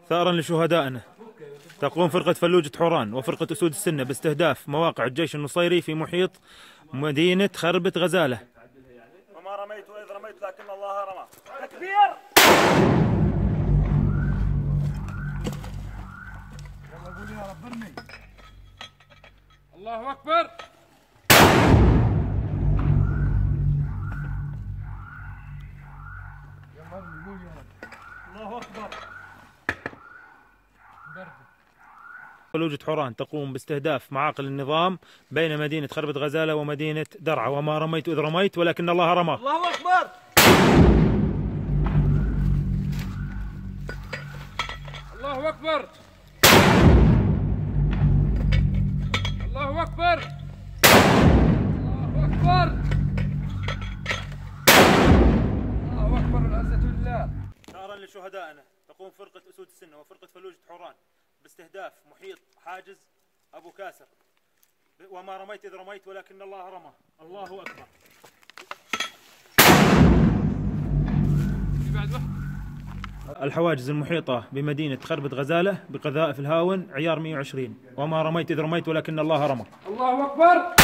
ثأرا لشهدائنا، تقوم فرقة فلوجة حوران وفرقة أسود السنة باستهداف مواقع الجيش النصيري في محيط مدينة خربة غزالة. وما رميت إذ رميت لكن الله رمى. تكبير! يلا قول يا رب ارمي. الله أكبر. يلا ارمي قول يا رب. الله أكبر. فلوجة حوران تقوم باستهداف معاقل النظام بين مدينة خربة غزالة ومدينة درعا. وما رميت إذ رميت ولكن الله رمى. الله أكبر. الله أكبر. الله أكبر. الله أكبر. الله اكبر والعزة لله. ثأرا لشهدائنا، تقوم فرقة أسود السنة وفرقة فلوجة حوران باستهداف محيط حاجز أبو كاسر. وما رميت إذ رميت ولكن الله رمى. الله أكبر. الحواجز المحيطة بمدينة خربة غزالة بقذائف الهاون عيار 120. وما رميت إذ رميت ولكن الله رمى. الله أكبر.